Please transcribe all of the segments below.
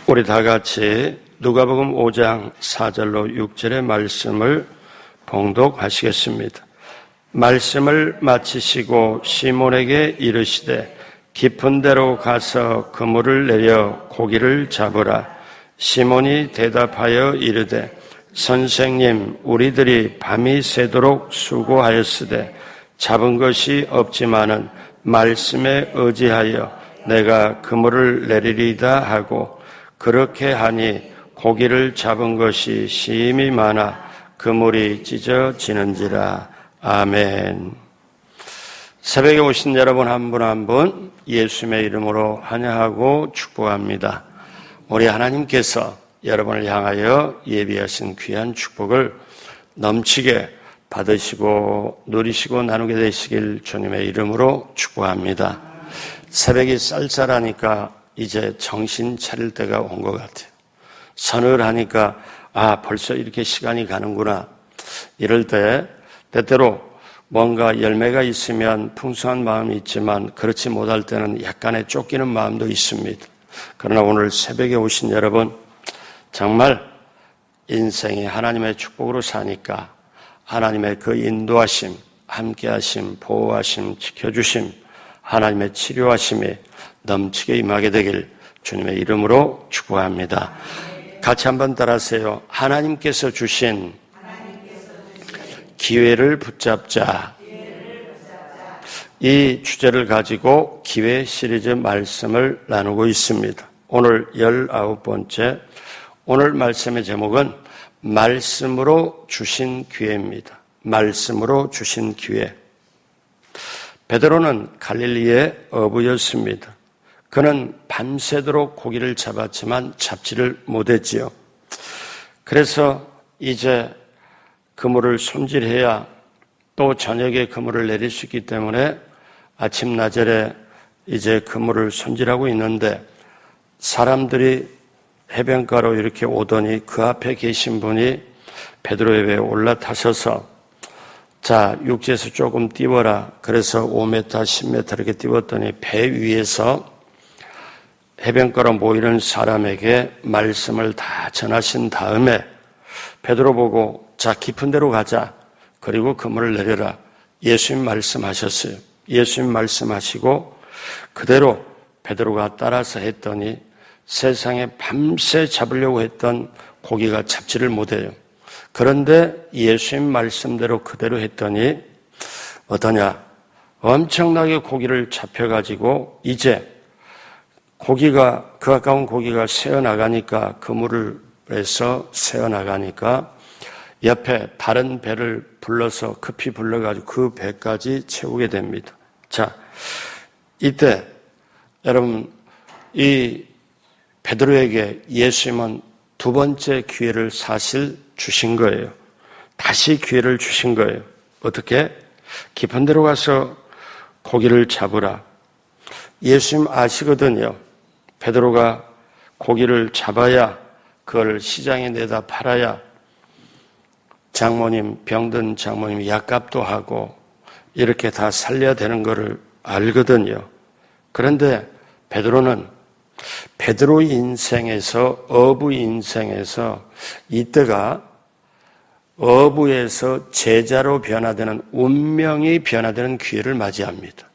우리 다 같이 누가복음 5장 4절로 6절의 말씀을 봉독하시겠습니다. 말씀을 마치시고 시몬에게 이르시되 깊은 데로 가서 그물을 내려 고기를 잡으라. 시몬이 대답하여 이르되 선생님, 우리들이 밤이 새도록 수고하였으되 잡은 것이 없지만은 말씀에 의지하여 내가 그물을 내리리다 하고, 그렇게 하니 고기를 잡은 것이 심히 많아 그물이 찢어지는지라. 아멘. 새벽에 오신 여러분 한 분 한 분 예수님의 이름으로 환영하고 축복합니다. 우리 하나님께서 여러분을 향하여 예비하신 귀한 축복을 넘치게 받으시고 누리시고 나누게 되시길 주님의 이름으로 축복합니다. 새벽이 쌀쌀하니까 이제 정신 차릴 때가 온 것 같아요. 서늘하니까 벌써 이렇게 시간이 가는구나. 이럴 때 때때로 뭔가 열매가 있으면 풍성한 마음이 있지만 그렇지 못할 때는 약간의 쫓기는 마음도 있습니다. 그러나 오늘 새벽에 오신 여러분, 정말 인생이 하나님의 축복으로 사니까 하나님의 그 인도하심, 함께하심, 보호하심, 지켜주심, 하나님의 치료하심이 넘치게 임하게 되길 주님의 이름으로 축복합니다. 같이 한번 따라하세요. 하나님께서 주신 기회를 붙잡자. 이 주제를 가지고 기회 시리즈 말씀을 나누고 있습니다. 오늘 19번째, 오늘 말씀의 제목은 말씀으로 주신 기회입니다. 말씀으로 주신 기회. 베드로는 갈릴리의 어부였습니다. 그는 밤새도록 고기를 잡았지만 잡지를 못했지요. 그래서 이제 그물을 손질해야 또 저녁에 그물을 내릴 수 있기 때문에 아침 나절에 이제 그물을 손질하고 있는데 사람들이 해변가로 이렇게 오더니 그 앞에 계신 분이 베드로의 배에 올라타셔서 자, 육지에서 조금 띄워라. 그래서 5m, 10m 이렇게 띄웠더니 배 위에서 해변가로 모이는 사람에게 말씀을 다 전하신 다음에 베드로 보고 자, 깊은 데로 가자. 그리고 그물을 내려라. 예수님 말씀하셨어요. 예수님 말씀하시고 그대로 베드로가 따라서 했더니 세상에 밤새 잡으려고 했던 고기가 잡지를 못해요. 그런데 예수님 말씀대로 그대로 했더니 어떠냐? 엄청나게 고기를 잡혀가지고 이제 고기가, 그 가까운 고기가 새어나가니까, 그물에서 새어나가니까 옆에 다른 배를 불러서 급히 불러가지고 그 배까지 채우게 됩니다. 자, 이때 여러분, 이 베드로에게 예수님은 두 번째 기회를 사실 주신 거예요. 다시 기회를 주신 거예요. 어떻게? 깊은 데로 가서 고기를 잡으라. 예수님 아시거든요. 베드로가 고기를 잡아야 그걸 시장에 내다 팔아야 장모님, 병든 장모님 약값도 하고 이렇게 다 살려야 되는 거를 알거든요. 그런데 베드로는 베드로 인생에서, 어부 인생에서 이때가 어부에서 제자로 변화되는, 운명이 변화되는 기회를 맞이합니다.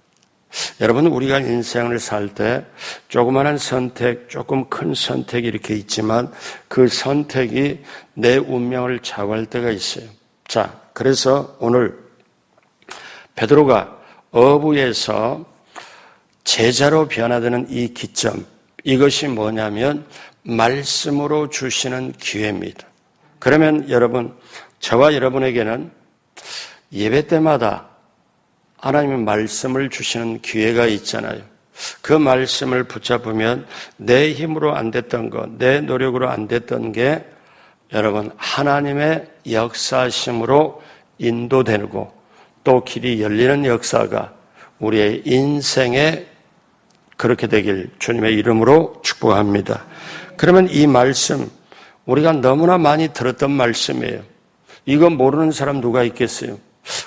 여러분, 우리가 인생을 살 때 조그마한 선택, 조금 큰 선택이 이렇게 있지만 그 선택이 내 운명을 좌우할 때가 있어요. 자, 그래서 오늘 베드로가 어부에서 제자로 변화되는 이 기점, 이것이 뭐냐면 말씀으로 주시는 기회입니다. 그러면 여러분, 저와 여러분에게는 예배 때마다 하나님의 말씀을 주시는 기회가 있잖아요. 그 말씀을 붙잡으면 내 힘으로 안 됐던 것, 내 노력으로 안 됐던 게 여러분 하나님의 역사심으로 인도되고 또 길이 열리는 역사가 우리의 인생에 그렇게 되길 주님의 이름으로 축복합니다. 그러면 이 말씀, 우리가 너무나 많이 들었던 말씀이에요. 이거 모르는 사람 누가 있겠어요?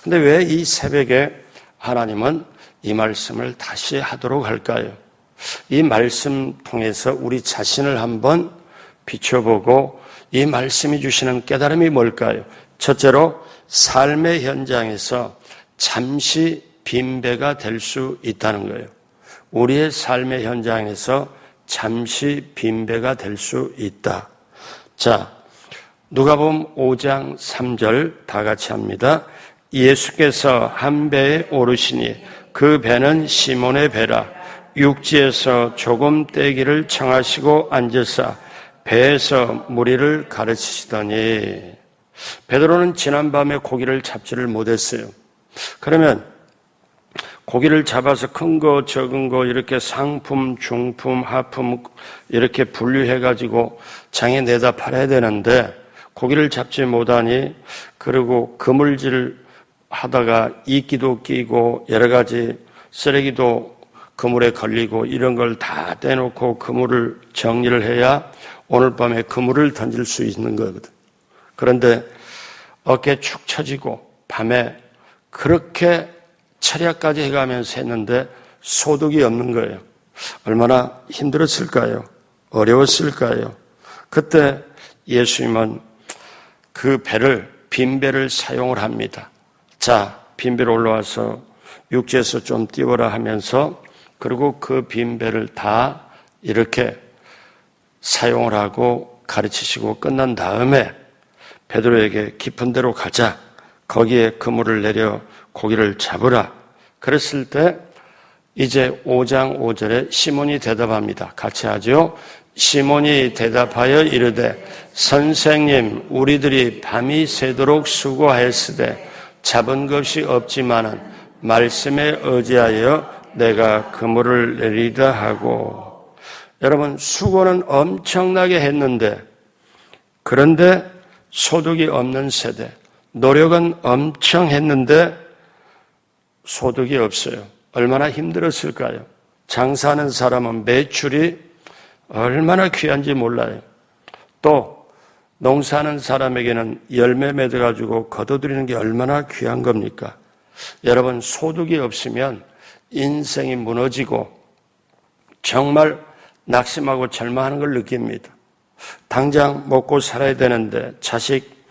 근데 왜 이 새벽에 하나님은 이 말씀을 다시 하도록 할까요? 이 말씀 통해서 우리 자신을 한번 비춰보고 이 말씀이 주시는 깨달음이 뭘까요? 첫째로 삶의 현장에서 잠시 빈배가 될 수 있다는 거예요. 우리의 삶의 현장에서 잠시 빈배가 될 수 있다. 자, 누가복음 5장 3절 다 같이 합니다. 예수께서 한 배에 오르시니 그 배는 시몬의 배라. 육지에서 조금 떼기를 청하시고 앉으사 배에서 무리를 가르치시더니, 베드로는 지난밤에 고기를 잡지를 못했어요. 그러면 고기를 잡아서 큰 거, 적은 거 이렇게 상품, 중품, 하품 이렇게 분류해가지고 장에 내다 팔아야 되는데 고기를 잡지 못하니, 그리고 그물질 하다가 이끼도 끼고 여러 가지 쓰레기도 그물에 걸리고 이런 걸 다 떼놓고 그물을 정리를 해야 오늘 밤에 그물을 던질 수 있는 거거든. 그런데 어깨 축 처지고 밤에 그렇게 철야까지 해가면서 했는데 소득이 없는 거예요. 얼마나 힘들었을까요? 어려웠을까요? 그때 예수님은 그 배를, 빈배를 사용을 합니다. 자, 빈배로 올라와서 육지에서 좀 띄워라 하면서, 그리고 그 빈배를 다 이렇게 사용을 하고 가르치시고 끝난 다음에 베드로에게 깊은 데로 가자. 거기에 그물을 내려 고기를 잡으라. 그랬을 때 이제 5장 5절에 시몬이 대답합니다. 같이 하죠. 시몬이 대답하여 이르되 선생님, 우리들이 밤이 새도록 수고하였으되 잡은 것이 없지만은 말씀에 의지하여 내가 그물을 내리다 하고. 여러분, 수고는 엄청나게 했는데, 그런데 소득이 없는 세대, 노력은 엄청 했는데 소득이 없어요. 얼마나 힘들었을까요? 장사하는 사람은 매출이 얼마나 귀한지 몰라요. 또 농사하는 사람에게는 열매 맺어가지고 거둬들이는 게 얼마나 귀한 겁니까? 여러분, 소득이 없으면 인생이 무너지고 정말 낙심하고 절망하는 걸 느낍니다. 당장 먹고 살아야 되는데, 자식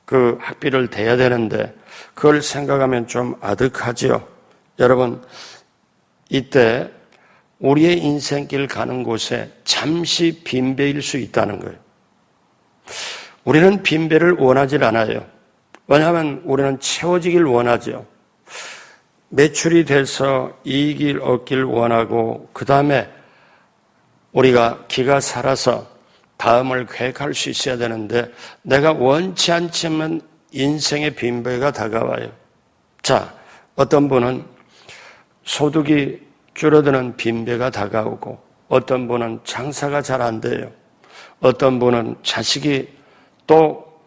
그 학비를 대야 되는데 그걸 생각하면 좀 아득하죠. 여러분, 이때 우리의 인생길 가는 곳에 잠시 빈배일 수 있다는 거예요. 우리는 빈배를 원하지 않아요. 왜냐하면 우리는 채워지길 원하죠. 매출이 돼서 이익을 얻길 원하고, 그 다음에 우리가 기가 살아서 다음을 계획할 수 있어야 되는데, 내가 원치 않지만 인생의 빈배가 다가와요. 자, 어떤 분은 소득이 줄어드는 빈배가 다가오고, 어떤 분은 장사가 잘 안 돼요. 어떤 분은 자식이 또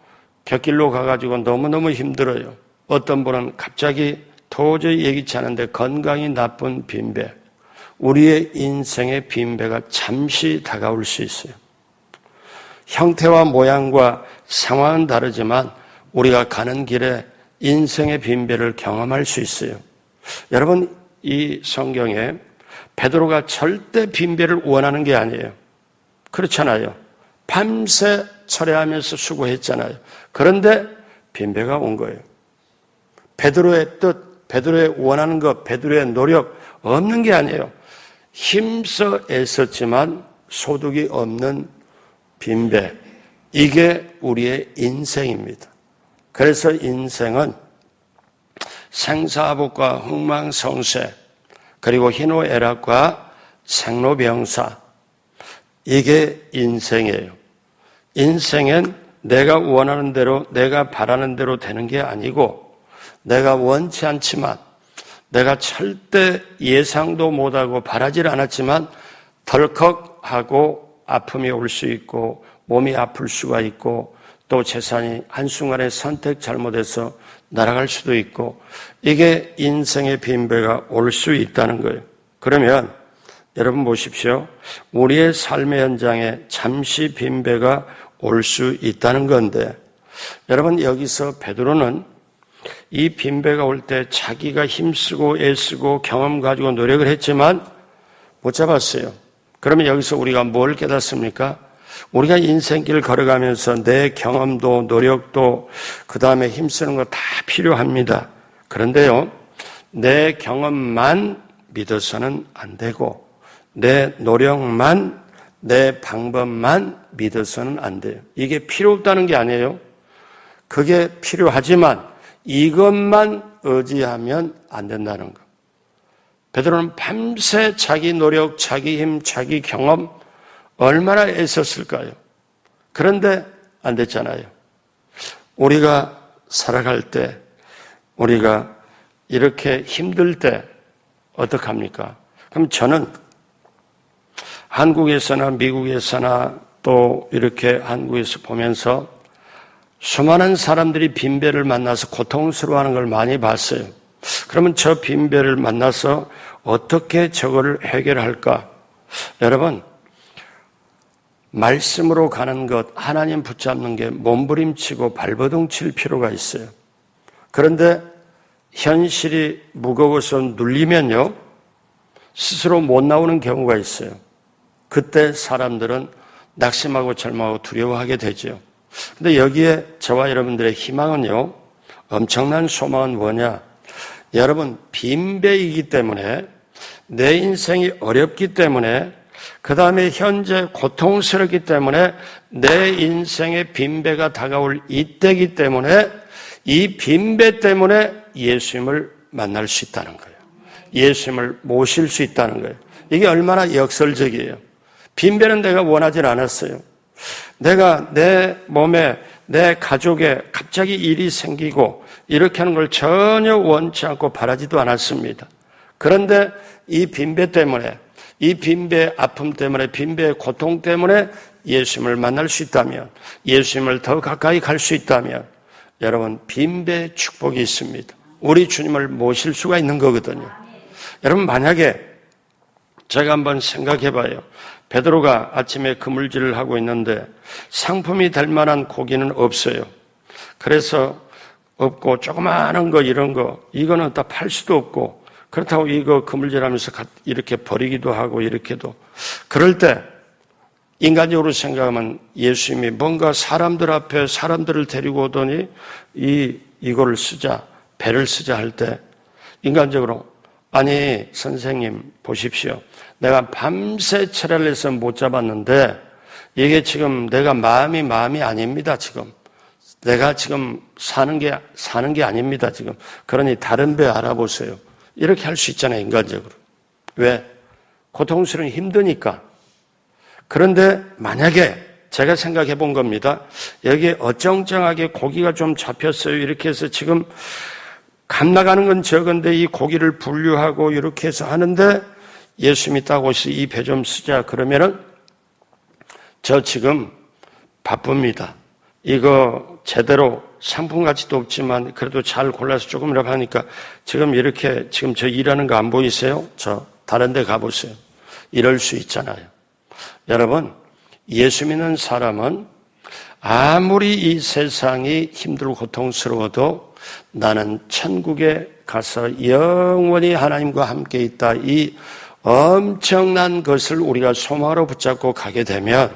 곁길로 가가지고 너무너무 힘들어요. 어떤 분은 갑자기 도저히 예기치 않은데 건강이 나쁜 빈배. 우리의 인생의 빈배가 잠시 다가올 수 있어요. 형태와 모양과 상황은 다르지만 우리가 가는 길에 인생의 빈배를 경험할 수 있어요. 여러분, 이 성경에 베드로가 절대 빈배를 원하는 게 아니에요. 그렇잖아요. 밤새 철야하면서 수고했잖아요. 그런데 빈배가 온 거예요. 베드로의 뜻, 베드로의 원하는 것, 베드로의 노력 없는 게 아니에요. 힘써 애썼지만 소득이 없는 빈배. 이게 우리의 인생입니다. 그래서 인생은 생사복과 흥망성쇠, 그리고 희노애락과 생로병사, 이게 인생이에요. 인생은 내가 원하는 대로, 내가 바라는 대로 되는 게 아니고, 내가 원치 않지만, 내가 절대 예상도 못하고 바라질 않았지만 덜컥하고 아픔이 올 수 있고, 몸이 아플 수가 있고, 또 재산이 한순간에 선택 잘못해서 날아갈 수도 있고, 이게 인생의 빈배가 올 수 있다는 거예요. 그러면 여러분 보십시오. 우리의 삶의 현장에 잠시 빈배가 올 수 있다는 건데, 여러분, 여기서 베드로는 이 빈배가 올 때 자기가 힘쓰고 애쓰고 경험 가지고 노력을 했지만 못 잡았어요. 그러면 여기서 우리가 뭘 깨닫습니까? 우리가 인생길 걸어가면서 내 경험도 노력도 그 다음에 힘쓰는 거 다 필요합니다. 그런데요, 내 경험만 믿어서는 안 되고 내 노력만 내 방법만 믿어서는 안 돼요. 이게 필요 없다는 게 아니에요. 그게 필요하지만 이것만 의지하면 안 된다는 거. 베드로는 밤새 자기 노력, 자기 힘, 자기 경험 얼마나 애썼을까요? 그런데 안 됐잖아요. 우리가 살아갈 때, 우리가 이렇게 힘들 때 어떡합니까? 그럼 저는 한국에서나 미국에서나 또 이렇게 한국에서 보면서 수많은 사람들이 빈배를 만나서 고통스러워하는 걸 많이 봤어요. 그러면 저 빈배를 만나서 어떻게 저거를 해결할까? 여러분, 말씀으로 가는 것, 하나님 붙잡는 게 몸부림치고 발버둥 칠 필요가 있어요. 그런데 현실이 무거워서 눌리면요, 스스로 못 나오는 경우가 있어요. 그때 사람들은 낙심하고 절망하고 두려워하게 되죠. 근데 여기에 저와 여러분들의 희망은요, 엄청난 소망은 뭐냐? 여러분, 빈배이기 때문에, 내 인생이 어렵기 때문에, 그 다음에 현재 고통스럽기 때문에 내 인생의 빈배가 다가올 이때이기 때문에 이 빈배 때문에 예수님을 만날 수 있다는 거예요. 예수님을 모실 수 있다는 거예요. 이게 얼마나 역설적이에요. 빈배는 내가 원하진 않았어요. 내가 내 몸에, 내 가족에 갑자기 일이 생기고 이렇게 하는 걸 전혀 원치 않고 바라지도 않았습니다. 그런데 이 빈배 때문에, 이 빈배의 아픔 때문에, 빈배의 고통 때문에 예수님을 만날 수 있다면, 예수님을 더 가까이 갈 수 있다면 여러분, 빈배의 축복이 있습니다. 우리 주님을 모실 수가 있는 거거든요. 여러분, 만약에 제가 한번 생각해 봐요. 베드로가 아침에 그물질을 하고 있는데 상품이 될 만한 고기는 없어요. 그래서 없고 조그마한 거 이런 거 이거는 다 팔 수도 없고 그렇다고 이거 그물질하면서 이렇게 버리기도 하고 이렇게도 그럴 때 인간적으로 생각하면 예수님이 뭔가 사람들 앞에 사람들을 데리고 오더니 이거를 쓰자 배를 쓰자 할 때 인간적으로 아니 선생님 보십시오. 내가 밤새 철야를 해서 못 잡았는데 이게 지금 내가 마음이 아닙니다. 지금 내가 지금 사는 게 아닙니다. 지금 그러니 다른 배 알아보세요. 이렇게 할 수 있잖아요. 인간적으로. 왜? 고통스러운 힘드니까. 그런데 만약에 제가 생각해 본 겁니다. 여기에 어정쩡하게 고기가 좀 잡혔어요. 이렇게 해서 지금 감 나가는 건 적은데 이 고기를 분류하고 이렇게 해서 하는데 예수님이 딱 오셔서 이 배 좀 쓰자 그러면은 저 지금 바쁩니다. 이거 제대로 상품 가치도 없지만 그래도 잘 골라서 조금이라도 하니까 지금 이렇게 지금 저 일하는 거 안 보이세요? 저 다른 데 가보세요. 이럴 수 있잖아요. 여러분, 예수 믿는 사람은 아무리 이 세상이 힘들고 고통스러워도 나는 천국에 가서 영원히 하나님과 함께 있다. 이 엄청난 것을 우리가 소망으로 붙잡고 가게 되면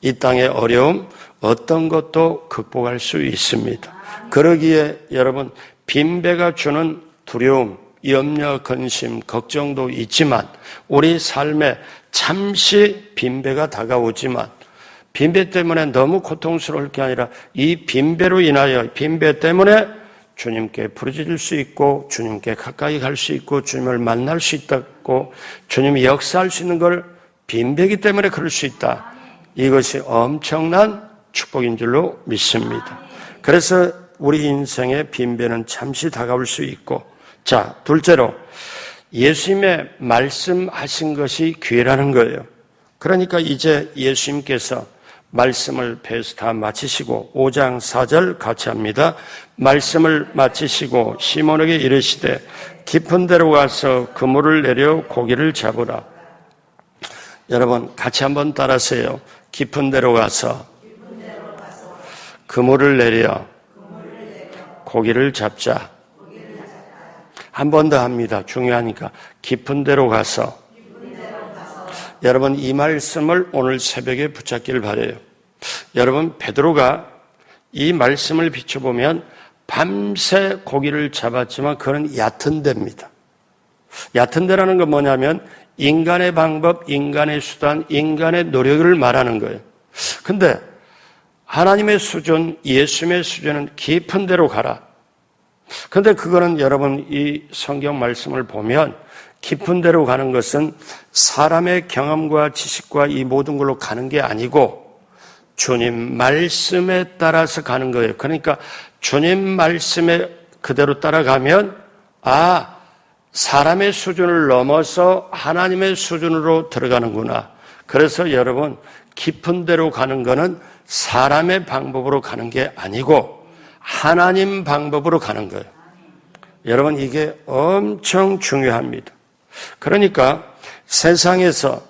이 땅의 어려움 어떤 것도 극복할 수 있습니다. 그러기에 여러분 빈배가 주는 두려움, 염려, 근심, 걱정도 있지만 우리 삶에 잠시 빈배가 다가오지만 빈배 때문에 너무 고통스러울 게 아니라 이 빈배로 인하여 빈배 때문에 주님께 부르짖을 수 있고 주님께 가까이 갈 수 있고 주님을 만날 수 있다고 주님이 역사할 수 있는 걸 빈배이기 때문에 그럴 수 있다. 이것이 엄청난 축복인 줄로 믿습니다. 그래서 우리 인생의 빈배는 잠시 다가올 수 있고 자, 둘째로 예수님의 말씀하신 것이 기회라는 거예요. 그러니까 이제 예수님께서 말씀을 배에서 다 마치시고 5장 4절 같이 합니다. 말씀을 마치시고 시몬에게 이르시되 깊은 데로 가서 그물을 내려 고기를 잡으라. 여러분 같이 한번 따라하세요. 깊은 데로 가서 그물을 내려 고기를 잡자. 한 번 더 합니다. 중요하니까 깊은 데로 가서 여러분 이 말씀을 오늘 새벽에 붙잡기를 바라요. 여러분 베드로가 이 말씀을 비춰보면 밤새 고기를 잡았지만 그건 얕은 데입니다. 얕은 데라는 건 뭐냐면 인간의 방법, 인간의 수단, 인간의 노력을 말하는 거예요. 근데 하나님의 수준, 예수님의 수준은 깊은 데로 가라. 근데 그거는 여러분 이 성경 말씀을 보면 깊은 데로 가는 것은 사람의 경험과 지식과 이 모든 걸로 가는 게 아니고 주님 말씀에 따라서 가는 거예요. 그러니까 주님 말씀에 그대로 따라가면 사람의 수준을 넘어서 하나님의 수준으로 들어가는구나. 그래서 여러분 깊은 데로 가는 거는 사람의 방법으로 가는 게 아니고 하나님 방법으로 가는 거예요. 여러분 이게 엄청 중요합니다. 그러니까 세상에서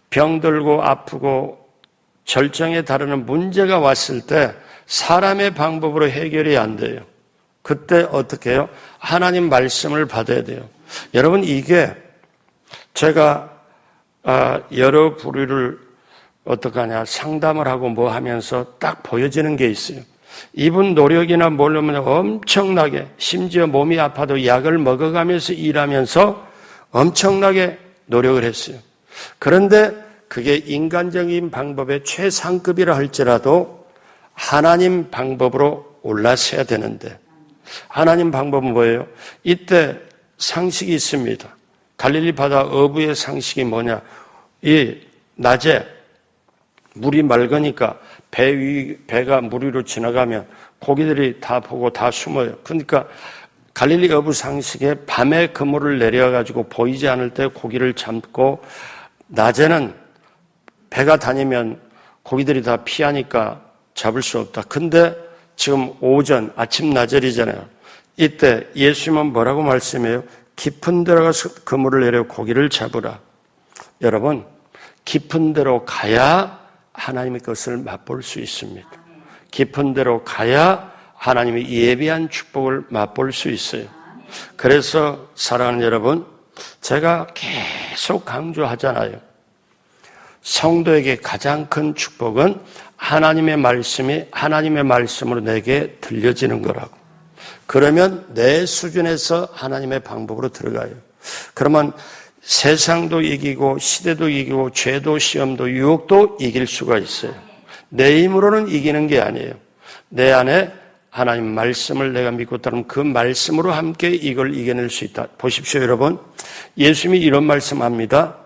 병들고 아프고 절정에 다루는 문제가 왔을 때 사람의 방법으로 해결이 안 돼요. 그때 어떻게 해요? 하나님 말씀을 받아야 돼요. 여러분 이게 제가 여러 부류를 어떡하냐 상담을 하고 뭐 하면서 딱 보여지는 게 있어요. 이분 노력이나 모르면 엄청나게 심지어 몸이 아파도 약을 먹어가면서 일하면서 엄청나게 노력을 했어요. 그런데 그게 인간적인 방법의 최상급이라 할지라도 하나님 방법으로 올라서야 되는데 하나님 방법은 뭐예요? 이때 상식이 있습니다. 갈릴리 바다 어부의 상식이 뭐냐? 이 낮에 물이 맑으니까 배가 물 위로 지나가면 고기들이 다 보고 다 숨어요. 그러니까 갈릴리 어부 상식에 밤에 그물을 내려가지고 보이지 않을 때 고기를 잡고 낮에는 배가 다니면 고기들이 다 피하니까 잡을 수 없다. 근데 지금 오전, 아침 나절이잖아요. 이때 예수님은 뭐라고 말씀해요? 깊은 데로 가서 그물을 내려 고기를 잡으라. 여러분, 깊은 데로 가야 하나님의 것을 맛볼 수 있습니다. 깊은 데로 가야 하나님의 예비한 축복을 맛볼 수 있어요. 그래서 사랑하는 여러분, 제가 계속 강조하잖아요. 성도에게 가장 큰 축복은 하나님의 말씀이 하나님의 말씀으로 내게 들려지는 거라고. 그러면 내 수준에서 하나님의 방법으로 들어가요. 그러면 세상도 이기고 시대도 이기고 죄도 시험도 유혹도 이길 수가 있어요. 내 힘으로는 이기는 게 아니에요. 내 안에 하나님 말씀을 내가 믿고 따르면 그 말씀으로 함께 이걸 이겨낼 수 있다. 보십시오 여러분. 예수님이 이런 말씀합니다.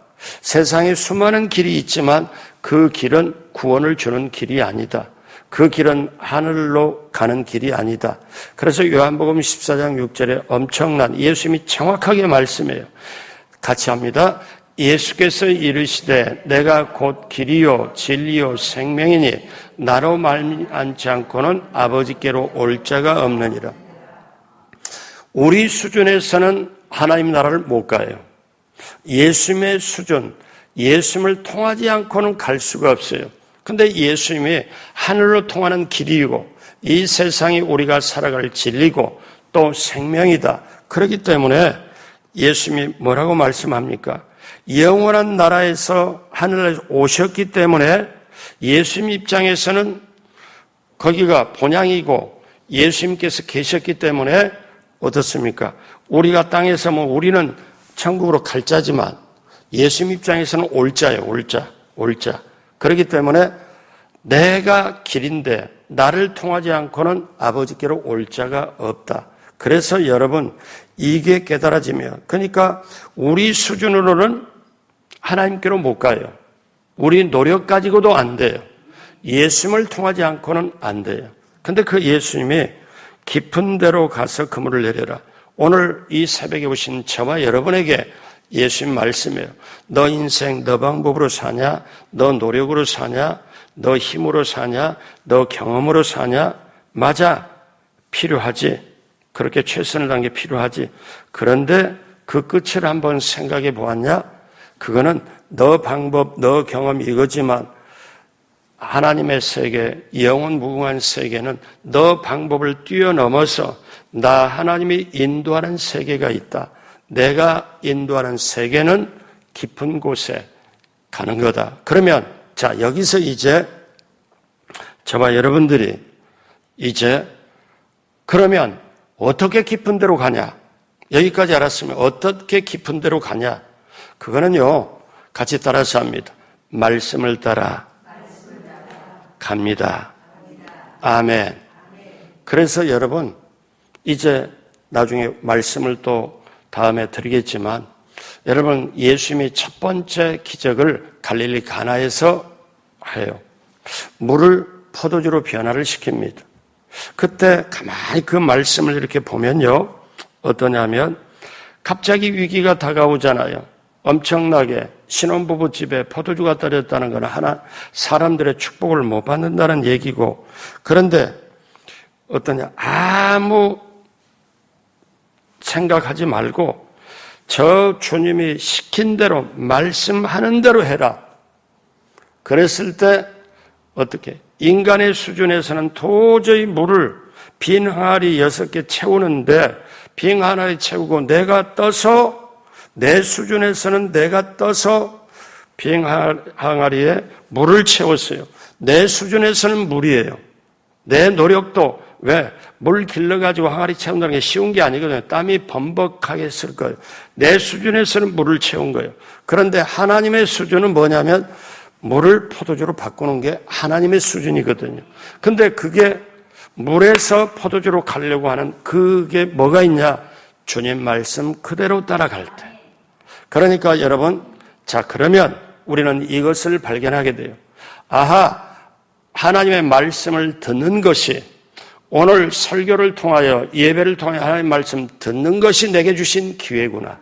세상에 수많은 길이 있지만 그 길은 구원을 주는 길이 아니다. 그 길은 하늘로 가는 길이 아니다. 그래서 요한복음 14장 6절에 엄청난 예수님이 정확하게 말씀해요. 같이 합니다. 예수께서 이르시되 내가 곧 길이요 진리요 생명이니 나로 말미암지 않고는 아버지께로 올 자가 없느니라. 우리 수준에서는 하나님 나라를 못 가요. 예수님의 수준, 예수님을 통하지 않고는 갈 수가 없어요. 근데 예수님이 하늘로 통하는 길이고 이 세상이 우리가 살아갈 진리고 또 생명이다. 그렇기 때문에 예수님이 뭐라고 말씀합니까? 영원한 나라에서 하늘에서 오셨기 때문에 예수님 입장에서는 거기가 본향이고 예수님께서 계셨기 때문에 어떻습니까? 우리가 땅에서 우리는 천국으로 갈 자지만 예수님 입장에서는 올자예요. 올자. 그렇기 때문에 내가 길인데 나를 통하지 않고는 아버지께로 올 자가 없다. 그래서 여러분 이게 깨달아지면 그러니까 우리 수준으로는 하나님께로 못 가요. 우리 노력 가지고도 안 돼요. 예수님을 통하지 않고는 안 돼요. 근데 그 예수님이 깊은 데로 가서 그물을 내려라. 오늘 이 새벽에 오신 저와 여러분에게 예수님 말씀이에요. 너 인생 너 방법으로 사냐? 너 노력으로 사냐? 너 힘으로 사냐? 너 경험으로 사냐? 맞아. 필요하지. 그렇게 최선을 다한 게 필요하지. 그런데 그 끝을 한번 생각해 보았냐? 그거는 너 방법, 너 경험 이거지만 하나님의 세계, 영원 무궁한 세계는 너 방법을 뛰어넘어서 나 하나님이 인도하는 세계가 있다. 내가 인도하는 세계는 깊은 곳에 가는 거다. 그러면 자, 여기서 이제 저와 여러분들이 이제 그러면 어떻게 깊은 데로 가냐? 여기까지 알았으면 어떻게 깊은 데로 가냐? 그거는요, 같이 따라서 합니다. 말씀을 따라 갑니다. 아멘. 그래서 여러분, 이제 나중에 말씀을 또 다음에 드리겠지만, 여러분, 예수님이 첫 번째 기적을 갈릴리 가나에서 해요. 물을 포도주로 변화를 시킵니다. 그때 가만히 그 말씀을 이렇게 보면요, 어떠냐면 갑자기 위기가 다가오잖아요. 엄청나게 신혼부부 집에 포도주가 떨어졌다는 건 하나 사람들의 축복을 못 받는다는 얘기고, 그런데 어떠냐, 아무 생각하지 말고 저 주님이 시킨 대로 말씀하는 대로 해라. 그랬을 때 어떻게? 인간의 수준에서는 도저히 물을 빈 항아리 6개 채우는데 빈 항아리 채우고 내가 떠서 내 수준에서는 내가 떠서 빈 항아리에 물을 채웠어요. 내 수준에서는 물이에요. 내 노력도 왜? 물 길러가지고 항아리 채운다는 게 쉬운 게 아니거든요. 땀이 범벅하게 쓸 거예요. 내 수준에서는 물을 채운 거예요. 그런데 하나님의 수준은 뭐냐면 물을 포도주로 바꾸는 게 하나님의 수준이거든요. 근데 그게 물에서 포도주로 가려고 하는 그게 뭐가 있냐? 주님 말씀 그대로 따라갈 때. 그러니까 여러분, 자, 그러면 우리는 이것을 발견하게 돼요. 아하, 하나님의 말씀을 듣는 것이 오늘 설교를 통하여 예배를 통하여 하나님의 말씀 듣는 것이 내게 주신 기회구나.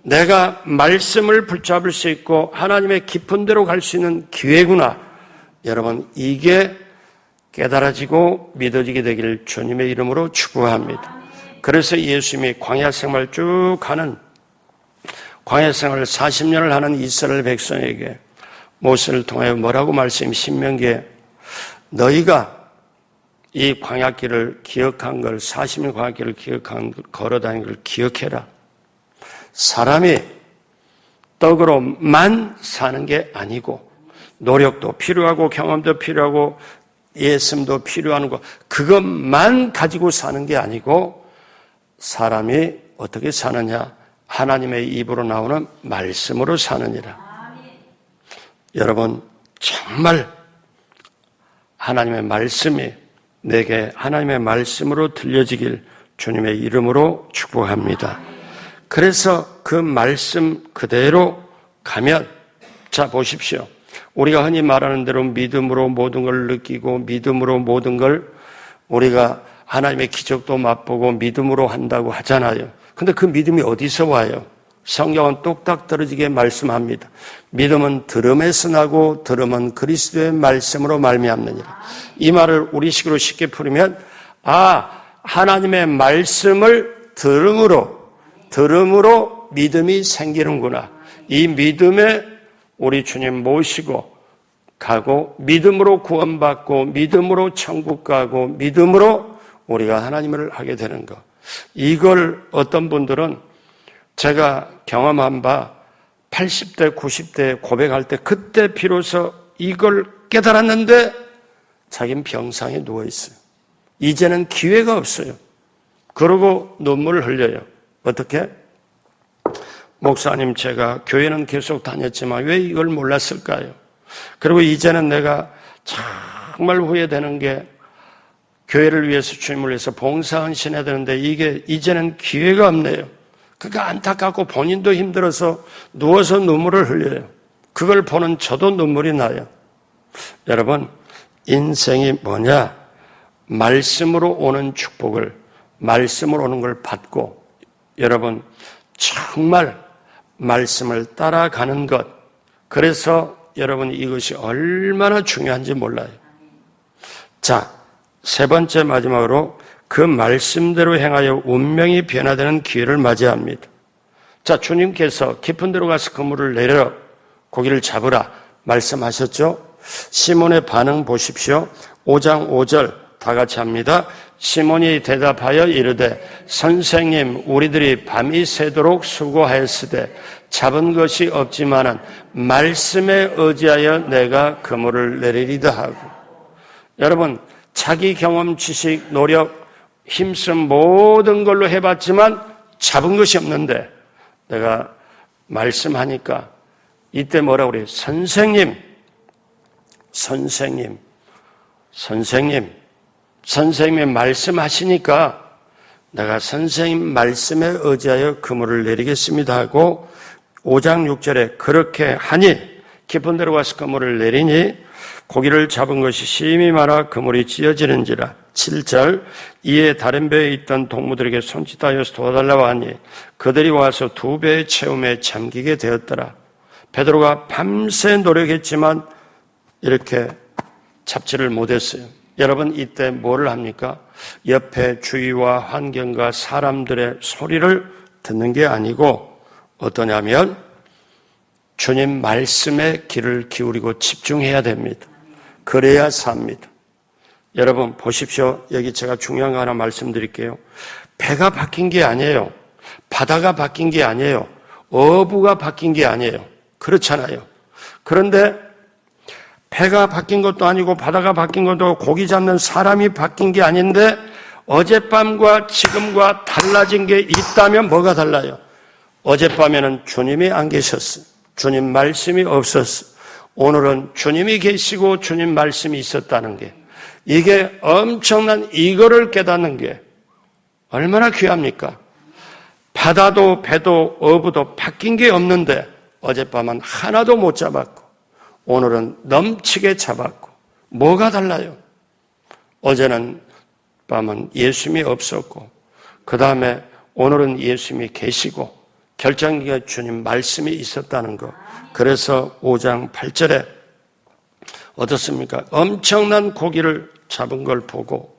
내가 말씀을 붙잡을 수 있고 하나님의 깊은 데로 갈 수 있는 기회구나. 여러분, 이게 깨달아지고 믿어지게 되기를 주님의 이름으로 축복합니다. 그래서 예수님이 광야 생활 쭉 하는 광야 생활을 40년을 하는 이스라엘 백성에게 모세를 통하여 뭐라고 말씀이 신명기에 너희가 이 광야길을 기억한 걸 40년 광야길을 기억한 걸어다닌 걸 기억해라. 사람이 떡으로만 사는 게 아니고 노력도 필요하고 경험도 필요하고 예씀도 필요한 거 그것만 가지고 사는 게 아니고 사람이 어떻게 사느냐? 하나님의 입으로 나오는 말씀으로 사느니라. 여러분, 정말 하나님의 말씀이 내게 하나님의 말씀으로 들려지길 주님의 이름으로 축복합니다. 그래서 그 말씀 그대로 가면, 자, 보십시오. 우리가 흔히 말하는 대로 믿음으로 모든 걸 느끼고 믿음으로 모든 걸 우리가 하나님의 기적도 맛보고 믿음으로 한다고 하잖아요. 근데 그 믿음이 어디서 와요? 성경은 똑딱 떨어지게 말씀합니다. 믿음은 들음에서 나고 들음은 그리스도의 말씀으로 말미암느니라. 이 말을 우리식으로 쉽게 풀으면 하나님의 말씀을 들음으로 믿음이 생기는구나. 이 믿음에 우리 주님 모시고 가고 믿음으로 구원받고 믿음으로 천국 가고 믿음으로 우리가 하나님을 하게 되는 것. 이걸 어떤 분들은 제가 경험한 바 80대, 90대 고백할 때 그때 비로소 이걸 깨달았는데 자기는 병상에 누워있어요. 이제는 기회가 없어요. 그러고 눈물을 흘려요. 어떻게? 목사님, 제가 교회는 계속 다녔지만 왜 이걸 몰랐을까요? 그리고 이제는 내가 정말 후회되는 게 교회를 위해서 주님을 위해서 봉사헌신해야 되는데 이게 이제는 기회가 없네요. 그러니까 안타깝고 본인도 힘들어서 누워서 눈물을 흘려요. 그걸 보는 저도 눈물이 나요. 여러분, 인생이 뭐냐? 말씀으로 오는 축복을, 말씀으로 오는 걸 받고 여러분 정말 말씀을 따라가는 것. 그래서 여러분 이것이 얼마나 중요한지 몰라요. 자, 세 번째 마지막으로 그 말씀대로 행하여 운명이 변화되는 기회를 맞이합니다. 자, 주님께서 깊은 데로 가서 그물을 내려 고기를 잡으라 말씀하셨죠? 시몬의 반응 보십시오. 5장 5절 다 같이 합니다. 시몬이 대답하여 이르되 선생님, 우리들이 밤이 새도록 수고하였으되 잡은 것이 없지만은 말씀에 의지하여 내가 그물을 내리리다 하고. 여러분, 자기 경험, 지식, 노력, 힘쓴 모든 걸로 해봤지만 잡은 것이 없는데 내가 말씀하니까 이때 뭐라고 그래요? 선생님 선생님이 말씀하시니까 내가 선생님 말씀에 의지하여 그물을 내리겠습니다 하고 5장 6절에 그렇게 하니 깊은 데로 가서 그물을 내리니 고기를 잡은 것이 심히 많아 그물이 찢어지는지라. 7절 이에 다른 배에 있던 동무들에게 손짓하여서 도와달라고 하니 그들이 와서 2배의 채움에 잠기게 되었더라. 베드로가 밤새 노력했지만 이렇게 잡지를 못했어요. 여러분 이때 뭐를 합니까? 옆에 주위와 환경과 사람들의 소리를 듣는 게 아니고 어떠냐면 주님 말씀에 귀를 기울이고 집중해야 됩니다. 그래야 삽니다. 여러분 보십시오. 여기 제가 중요한 거 하나 말씀드릴게요. 배가 바뀐 게 아니에요. 바다가 바뀐 게 아니에요. 어부가 바뀐 게 아니에요. 그렇잖아요. 그런데 배가 바뀐 것도 아니고 바다가 바뀐 것도 아니고 고기 잡는 사람이 바뀐 게 아닌데 어젯밤과 지금과 달라진 게 있다면 뭐가 달라요? 어젯밤에는 주님이 안 계셨어요. 주님 말씀이 없었어요. 오늘은 주님이 계시고 주님 말씀이 있었다는 게 이게 엄청난 이거를 깨닫는 게 얼마나 귀합니까? 바다도 배도 어부도 바뀐 게 없는데 어젯밤은 하나도 못 잡았고 오늘은 넘치게 잡았고 뭐가 달라요? 어제는 밤은 예수님이 없었고 그 다음에 오늘은 예수님이 계시고 결정적인 주님 말씀이 있었다는 것. 그래서 5장 8절에 어떻습니까? 엄청난 고기를 잡은 걸 보고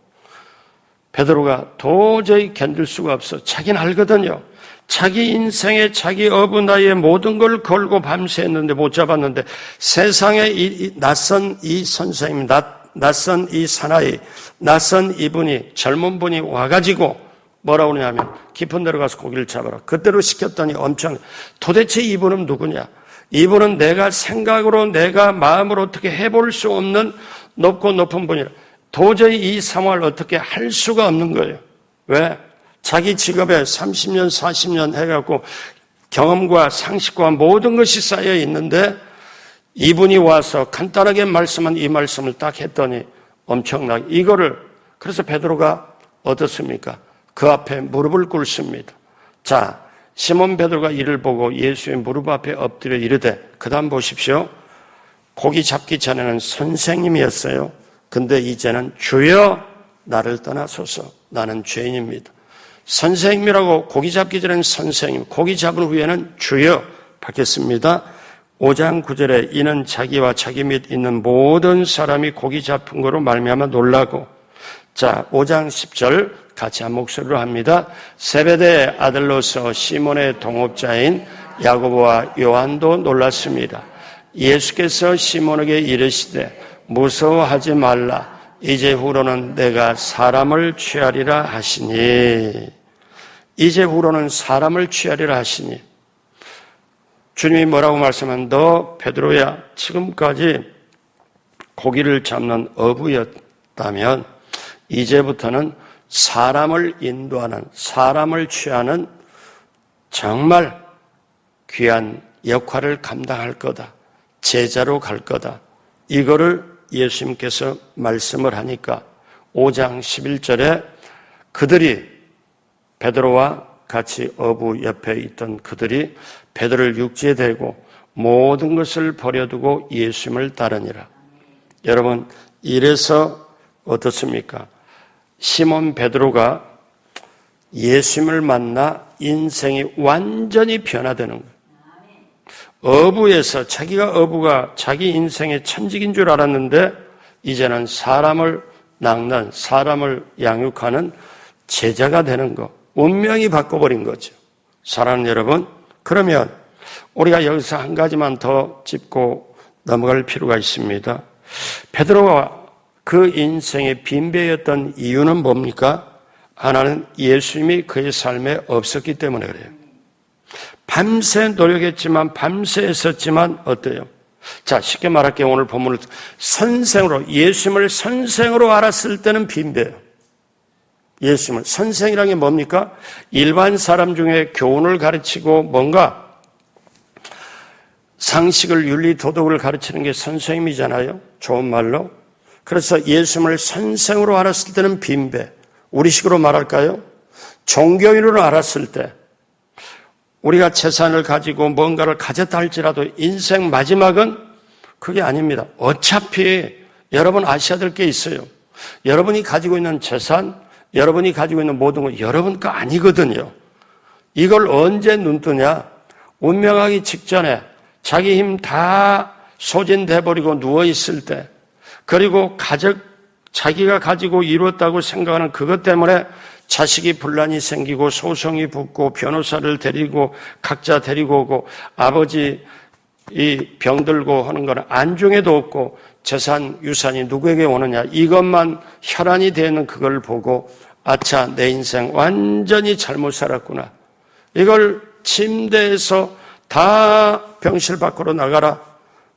베드로가 도저히 견딜 수가 없어. 자기는 알거든요. 자기 인생에 자기 어부 나이에 모든 걸 걸고 밤새 했는데 못 잡았는데 세상에 낯선 이 선생님, 낯선 이 사나이, 낯선 이분이 젊은 분이 와가지고 뭐라고 그러냐면 깊은 데로 가서 고기를 잡아라. 그대로 시켰더니 엄청 도대체 이분은 누구냐? 이분은 내가 생각으로 내가 마음으로 어떻게 해볼 수 없는 높고 높은 분이라. 도저히 이 상황을 어떻게 할 수가 없는 거예요. 왜? 자기 직업에 30년, 40년 해갖고 경험과 상식과 모든 것이 쌓여 있는데 이분이 와서 간단하게 말씀한 이 말씀을 딱 했더니 엄청나게 이거를 그래서 베드로가 어떻습니까? 그 앞에 무릎을 꿇습니다. 자, 시몬 베드로가 이를 보고 예수의 무릎 앞에 엎드려 이르되 그 다음 보십시오. 고기 잡기 전에는 선생님이었어요. 근데 이제는 주여 나를 떠나소서 나는 죄인입니다. 선생님이라고 고기 잡기 전에는 선생님, 고기 잡은 후에는 주여 받겠습니다. 5장 9절에 이는 자기와 자기 및 있는 모든 사람이 고기 잡은 거로 말미암아 놀라고 자 5장 10절 같이 한 목소리로 합니다. 세베대의 아들로서 시몬의 동업자인 야고보와 요한도 놀랐습니다. 예수께서 시몬에게 이르시되 무서워하지 말라. 이제 후로는 내가 사람을 취하리라 하시니 이제 후로는 사람을 취하리라 하시니 주님이 뭐라고 말씀하면 너 베드로야 지금까지 고기를 잡는 어부였다면 이제부터는 사람을 인도하는 사람을 취하는 정말 귀한 역할을 감당할 거다. 제자로 갈 거다. 이거를 예수님께서 말씀을 하니까 5장 11절에 그들이 베드로와 같이 어부 옆에 있던 그들이 베드로를 육지에 대고 모든 것을 버려두고 예수님을 따르니라. 여러분 이래서 어떻습니까? 시몬 베드로가 예수님을 만나 인생이 완전히 변화되는 거예요. 어부에서 자기가 어부가 자기 인생의 천직인 줄 알았는데 이제는 사람을 낚는 사람을 양육하는 제자가 되는 거. 운명이 바꿔버린 거죠. 사랑하는 여러분, 그러면 우리가 여기서 한 가지만 더 짚고 넘어갈 필요가 있습니다. 베드로가 그 인생의 빈배였던 이유는 뭡니까? 하나는 예수님이 그의 삶에 없었기 때문에 그래요. 밤새 노력했지만, 밤새 애썼지만 어때요? 자, 쉽게 말할게요. 오늘 본문을 선생으로, 예수님을 선생으로 알았을 때는 빈배예요. 예수님을. 선생이라는 게 뭡니까? 일반 사람 중에 교훈을 가르치고 뭔가 상식을, 윤리, 도덕을 가르치는 게 선생님이잖아요. 좋은 말로. 그래서 예수님을 선생으로 알았을 때는 빈배. 우리식으로 말할까요? 종교인으로 알았을 때 우리가 재산을 가지고 뭔가를 가졌다 할지라도 인생 마지막은 그게 아닙니다. 어차피 여러분 아셔야 될 게 있어요. 여러분이 가지고 있는 재산, 여러분이 가지고 있는 모든 건 여러분 거 아니거든요. 이걸 언제 눈뜨냐? 운명하기 직전에 자기 힘 다 소진돼버리고 누워있을 때, 그리고 자기가 가지고 이루었다고 생각하는 그것 때문에 자식이 분란이 생기고 소송이 붙고 변호사를 데리고 각자 데리고 오고 아버지 이 병들고 하는 건 안중에도 없고 재산, 유산이 누구에게 오느냐, 이것만 혈안이 되는 그걸 보고 아차, 내 인생 완전히 잘못 살았구나. 이걸 침대에서 다 병실 밖으로 나가라.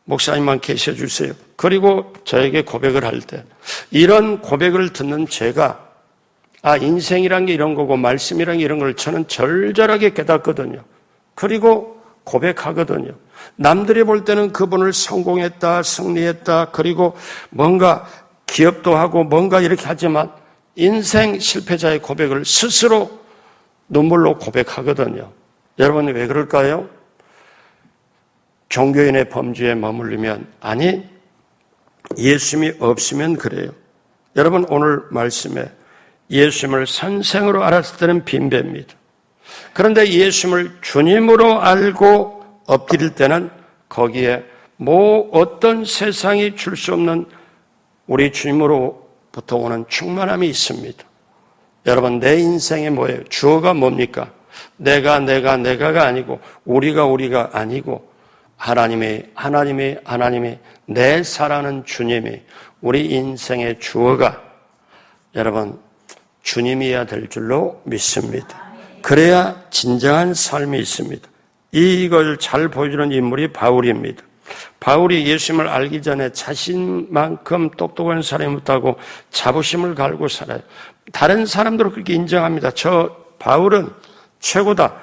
목사님만 계셔주세요. 그리고 저에게 고백을 할 때 이런 고백을 듣는 제가 인생이란 게 이런 거고 말씀이란 게 이런 걸 저는 절절하게 깨닫거든요. 그리고 고백하거든요. 남들이 볼 때는 그분을 성공했다, 승리했다, 그리고 뭔가 기업도 하고 뭔가 이렇게 하지만 인생 실패자의 고백을 스스로 눈물로 고백하거든요. 여러분 왜 그럴까요? 종교인의 범주에 머물리면, 아니 예수님이 없으면 그래요. 여러분 오늘 말씀에 예수님을 선생으로 알았을 때는 빈배입니다. 그런데 예수님을 주님으로 알고 엎드릴 때는 거기에 어떤 세상이 줄 수 없는 우리 주님으로부터 오는 충만함이 있습니다. 여러분 내 인생이 뭐예요? 주어가 뭡니까? 내가가 아니고 우리가 아니고 하나님이 내 사랑하는 주님이 우리 인생의 주어가 여러분 주님이어야 될 줄로 믿습니다. 그래야 진정한 삶이 있습니다. 이걸 잘 보여주는 인물이 바울입니다. 바울이 예수님을 알기 전에 자신만큼 똑똑한 사람이 없다고 자부심을 갈고 살아요. 다른 사람들은 그렇게 인정합니다. 저 바울은 최고다.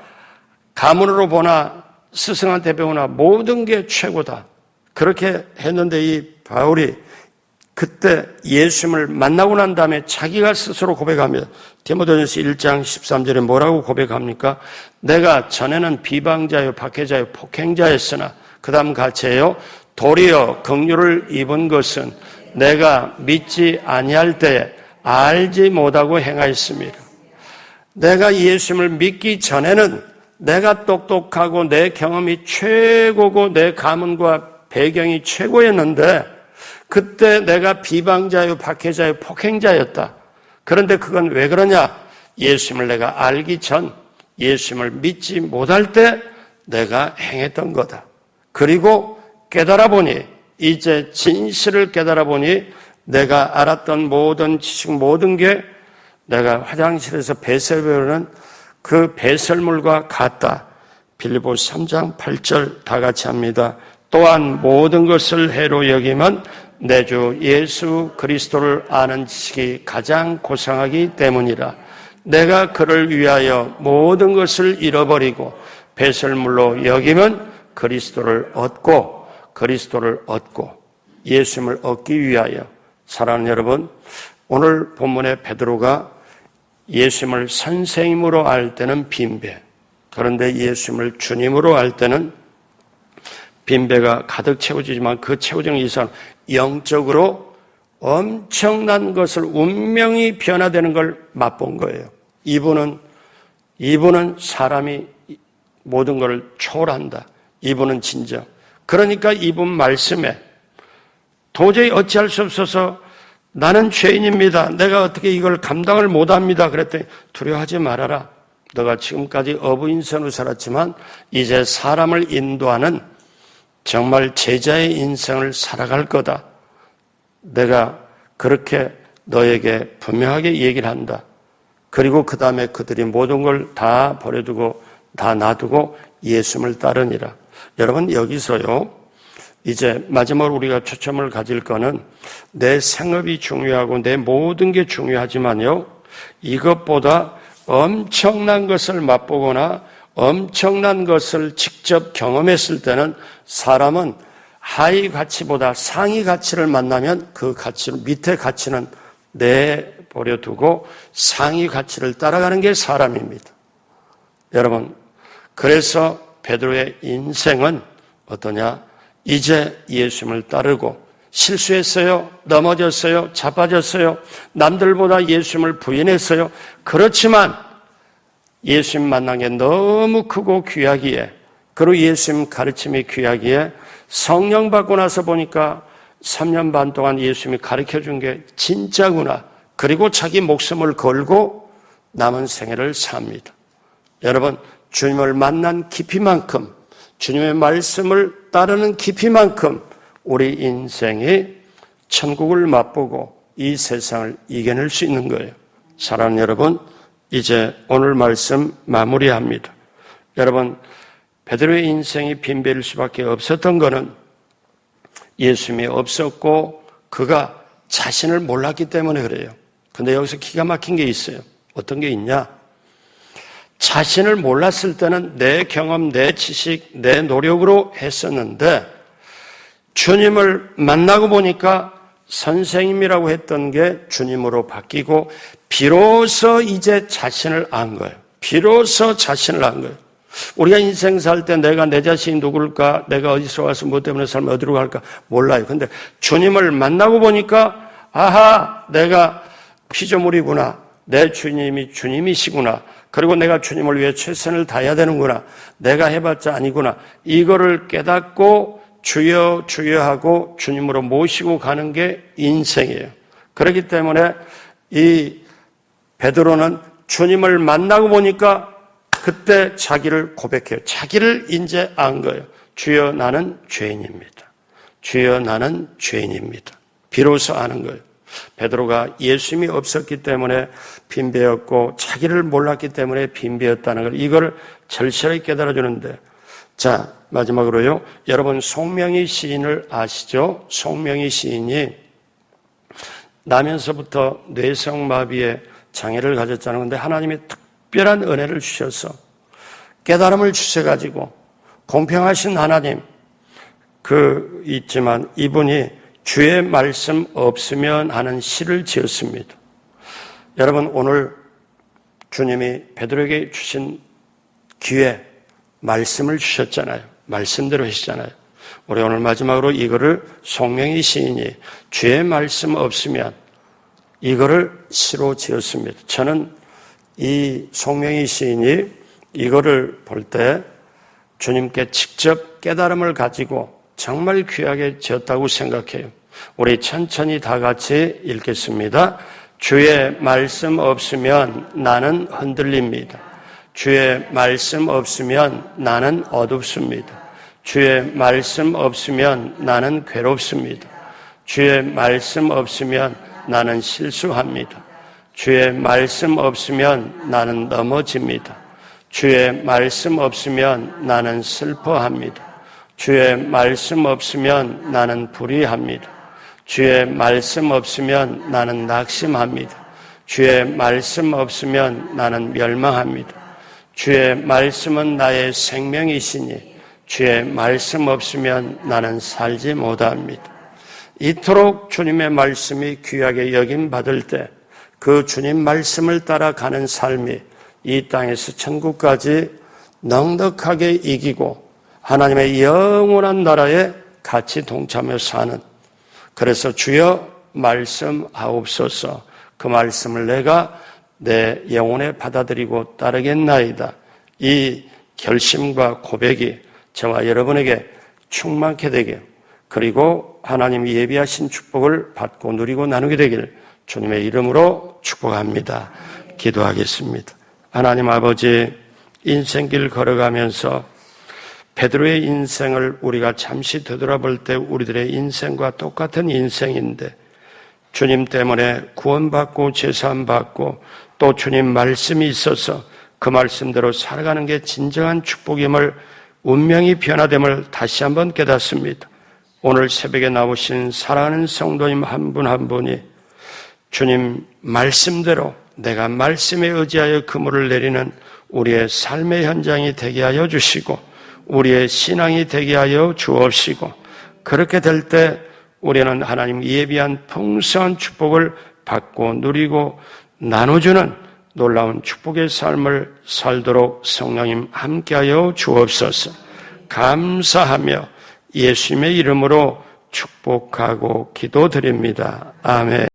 가문으로 보나 스승한테 배우나 모든 게 최고다. 그렇게 했는데 이 바울이 그때 예수님을 만나고 난 다음에 자기가 스스로 고백합니다. 디모데전서 1장 13절에 뭐라고 고백합니까? 내가 전에는 비방자요, 박해자요, 폭행자였으나 그 다음 같이요. 도리어 긍휼을 입은 것은 내가 믿지 아니할 때에 알지 못하고 행하였습니다. 내가 예수님을 믿기 전에는 내가 똑똑하고 내 경험이 최고고 내 가문과 배경이 최고였는데 그때 내가 비방자요, 박해자요, 폭행자였다. 그런데 그건 왜 그러냐? 예수님을 내가 알기 전, 예수님을 믿지 못할 때 내가 행했던 거다. 그리고 깨달아 보니, 이제 진실을 깨달아 보니 내가 알았던 모든 지식, 모든 게 내가 화장실에서 배설 배우는 그 배설물과 같다. 빌립보서 3장 8절 다 같이 합니다. 또한 모든 것을 해로 여기면 내 주 예수 그리스도를 아는 지식이 가장 고상하기 때문이라. 내가 그를 위하여 모든 것을 잃어버리고 배설물로 여기면 그리스도를 얻고 예수님을 얻기 위하여. 사랑하는 여러분, 오늘 본문의 베드로가 예수님을 선생님으로 알 때는 빈배, 그런데 예수님을 주님으로 알 때는 빈배가 가득 채워지지만 그 채워지는 이상 영적으로 엄청난 것을, 운명이 변화되는 걸 맛본 거예요. 이분은 사람이 모든 것을 초월한다. 이분은 진정. 그러니까 이분 말씀에 도저히 어찌할 수 없어서 나는 죄인입니다. 내가 어떻게 이걸 감당을 못합니다. 그랬더니 두려워하지 말아라. 너가 지금까지 어부인선으로 살았지만 이제 사람을 인도하는 정말 제자의 인생을 살아갈 거다. 내가 그렇게 너에게 분명하게 얘기를 한다. 그리고 그 다음에 그들이 모든 걸 다 버려두고 다 놔두고 예수님을 따르니라. 여러분, 여기서요, 이제 마지막으로 우리가 초점을 가질 거는 내 생업이 중요하고 내 모든 게 중요하지만요, 이것보다 엄청난 것을 맛보거나 엄청난 것을 직접 경험했을 때는 사람은 하위 가치보다 상위 가치를 만나면 그 가치를, 밑에 가치는 내버려 두고 상위 가치를 따라가는 게 사람입니다. 여러분, 그래서 베드로의 인생은 어떠냐? 이제 예수님을 따르고 실수했어요. 넘어졌어요. 자빠졌어요. 남들보다 예수님을 부인했어요. 그렇지만 예수님 만난 게 너무 크고 귀하기에, 그리고 예수님 가르침이 귀하기에 성령 받고 나서 보니까 3년 반 동안 예수님이 가르쳐준 게 진짜구나. 그리고 자기 목숨을 걸고 남은 생애를 삽니다. 여러분, 주님을 만난 깊이만큼, 주님의 말씀을 따르는 깊이만큼 우리 인생이 천국을 맛보고 이 세상을 이겨낼 수 있는 거예요. 사랑하는 여러분, 이제 오늘 말씀 마무리합니다. 여러분, 베드로의 인생이 빈배일 수밖에 없었던 것은 예수님이 없었고 그가 자신을 몰랐기 때문에 그래요. 근데 여기서 기가 막힌 게 있어요. 어떤 게 있냐? 자신을 몰랐을 때는 내 경험, 내 지식, 내 노력으로 했었는데 주님을 만나고 보니까 선생님이라고 했던 게 주님으로 바뀌고 비로소 이제 자신을 안 거예요. 비로소 자신을 안 거예요. 우리가 인생 살 때 내가 내 자신이 누굴까? 내가 어디서 와서 뭐 때문에 살면 어디로 갈까? 몰라요. 근데 주님을 만나고 보니까 아하, 내가 피조물이구나. 내 주님이 주님이시구나. 그리고 내가 주님을 위해 최선을 다해야 되는구나. 내가 해봤자 아니구나. 이거를 깨닫고 주여 주여 하고 주님으로 모시고 가는 게 인생이에요. 그렇기 때문에 이 베드로는 주님을 만나고 보니까 그때 자기를 고백해요. 자기를 이제 안 거예요. 주여 나는 죄인입니다. 주여 나는 죄인입니다. 비로소 아는 거예요. 베드로가 예수님이 없었기 때문에 빈배였고 자기를 몰랐기 때문에 빈배였다는 걸, 이걸 절실하게 깨달아주는데, 자, 마지막으로요. 여러분, 송명희 시인을 아시죠? 송명희 시인이 나면서부터 뇌성마비의 장애를 가졌잖아요. 근데 하나님이 특별한 은혜를 주셔서 깨달음을 주셔가지고 공평하신 하나님 있지만 이분이 주의 말씀 없으면 하는 시를 지었습니다. 여러분, 오늘 주님이 베드로에게 주신 기회, 말씀을 주셨잖아요. 말씀대로 하시잖아요. 우리 오늘 마지막으로 이거를 송명희 시인이 주의 말씀 없으면 이거를 시로 지었습니다. 저는 이 송명희 시인이 이거를 볼 때 주님께 직접 깨달음을 가지고 정말 귀하게 지었다고 생각해요. 우리 천천히 다 같이 읽겠습니다. 주의 말씀 없으면 나는 흔들립니다. 주의 말씀 없으면 나는 어둡습니다. 주의 말씀 없으면 나는 괴롭습니다. 주의 말씀 없으면 나는 실수합니다. 주의 말씀 없으면 나는 넘어집니다. 주의 말씀 없으면 나는 슬퍼합니다. 주의 말씀 없으면 나는 불의합니다. 주의 말씀 없으면 나는 낙심합니다. 주의 말씀 없으면 나는 멸망합니다. 주의 말씀은 나의 생명이시니 주의 말씀 없으면 나는 살지 못합니다. 이토록 주님의 말씀이 귀하게 여김받을 때 그 주님 말씀을 따라가는 삶이 이 땅에서 천국까지 넉넉하게 이기고 하나님의 영원한 나라에 같이 동참해 사는, 그래서 주여 말씀하옵소서, 그 말씀을 내가 내 영혼에 받아들이고 따르겠나이다. 이 결심과 고백이 저와 여러분에게 충만케 되길, 그리고 하나님이 예비하신 축복을 받고 누리고 나누게 되길 주님의 이름으로 축복합니다. 기도하겠습니다. 하나님 아버지, 인생길 걸어가면서 베드로의 인생을 우리가 잠시 되돌아볼 때 우리들의 인생과 똑같은 인생인데 주님 때문에 구원받고 제사함받고 또 주님 말씀이 있어서 그 말씀대로 살아가는 게 진정한 축복임을, 운명이 변화됨을 다시 한번 깨닫습니다. 오늘 새벽에 나오신 사랑하는 성도님 한 분 한 분이 주님 말씀대로 내가 말씀에 의지하여 그물을 내리는 우리의 삶의 현장이 되게 하여 주시고 우리의 신앙이 되게 하여 주옵시고, 그렇게 될 때 우리는 하나님 예비한 풍성한 축복을 받고 누리고 나눠주는 놀라운 축복의 삶을 살도록 성령님 함께하여 주옵소서. 감사하며 예수님의 이름으로 축복하고 기도드립니다. 아멘.